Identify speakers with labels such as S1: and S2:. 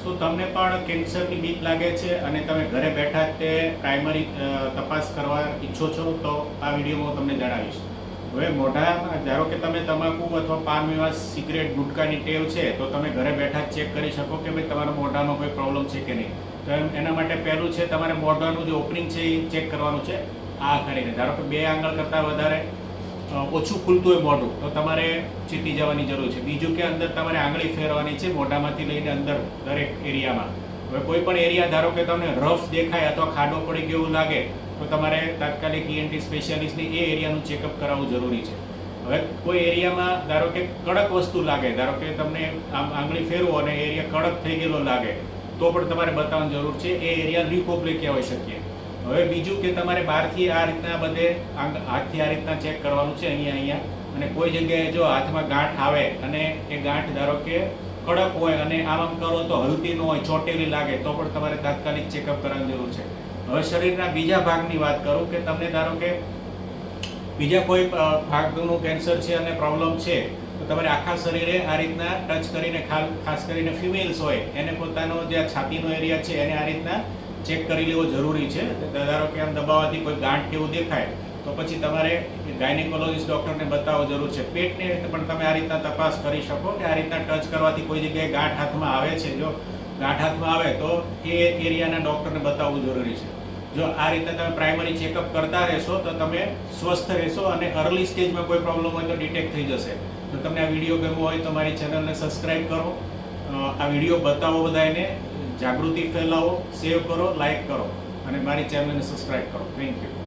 S1: શું તમને પણ કેન્સરની બીક લાગે છે અને તમે ઘરે બેઠા જ તે પ્રાઇમરી તપાસ કરવા ઈચ્છો છો તો આ વિડીયોમાં હું તમને જણાવીશ. હવે મોઢામાં ધારો કે તમે તમાકુ અથવા પાન વિવા સિગરેટ ગુટકાની ટેવ છે તો તમે ઘરે બેઠા જ ચેક કરી શકો કે ભાઈ તમારા મોઢામાં કોઈ પ્રોબ્લેમ છે કે નહીં. તો એના માટે પહેલું છે તમારે મોઢાનું જે ઓપનિંગ છે એ ચેક કરવાનું છે. આ કરીને ધારો કે 2 આંગળ કરતાં વધારે ઓછું ખુલતું હોય મોઢું તો તમારે ચીટી જવાની જરૂર છે. બીજું કે અંદર તમારે આંગળી ફેરવાની છે મોઢામાંથી લઈને અંદર દરેક એરિયામાં. હવે કોઈ પણ એરિયા ધારો કે તમને રફ દેખાય અથવા ખાડો પડી ગયો એવું લાગે તો તમારે તાત્કાલિક ઈએનટી સ્પેશિયાલિસ્ટની એ એરિયાનું ચેકઅપ કરાવવું જરૂરી છે. હવે કોઈ એરિયામાં ધારો કે કડક વસ્તુ લાગે, ધારો કે તમને આંગળી ફેરવો અને એરિયા કડક થઈ ગયેલો લાગે તો પણ તમારે બતાવવાની જરૂર છે. એ એરિયા લ્યુકોપ્લેક કહેવાય શકીએ. હવે બીજું કે તમારે બહારથી આ રીતના બધે હાથથી આ રીતના ચેક કરવાનું છે અહીંયા અને કોઈ જગ્યાએ જો હાથમાં ગાંઠ આવે અને એ ગાંઠ ધારો કે કડક હોય અને આમ કરો તો હલતી ન હોય, ચોટેલી લાગે તો પણ તમારે તાત્કાલિક ચેકઅપ કરવાની જરૂર છે. હવે શરીરના બીજા ભાગની વાત કરું કે તમને ધારો કે બીજા કોઈ ભાગનું કેન્સર છે અને પ્રોબ્લેમ છે તો તમારે આખા શરીરે આ રીતના ટચ કરીને ખાસ કરીને ફિમેલ્સ હોય એને પોતાનો જે છાતીનો એરિયા છે એને આ રીતના ચેક કરી લેવો જરૂરી છે. ધારો કે આમ દબાવવાથી કોઈ ગાંઠ કેવું દેખાય તો પછી તમારે ગાયનેકોલોજીસ્ટ ડૉક્ટરને બતાવવો જરૂર છે. પેટને પણ તમે આ રીતના તપાસ કરી શકો કે આ રીતના ટચ કરવાથી કોઈ જગ્યાએ ગાંઠ હાથમાં આવે છે. જો ગાંઠ હાથમાં આવે તો એ એરિયાના ડૉક્ટરને બતાવવું જરૂરી છે. જો આ રીતે તમે પ્રાઇમરી ચેકઅપ કરતા રહેશો તો તમે સ્વસ્થ રહેશો અને અર્લી સ્ટેજમાં કોઈ પ્રોબ્લેમ હોય તો ડિટેક્ટ થઈ જશે. તો તમને આ વિડીયો ગમ્યો હોય તો મારી ચેનલને સબસ્ક્રાઈબ કરો, આ વિડીયો બતાવો બધાને, જાગૃતિ ફેલાવો, સેવ કરો, લાઈક કરો અને મારી ચેનલને સબસ્ક્રાઈબ કરો. Thank you.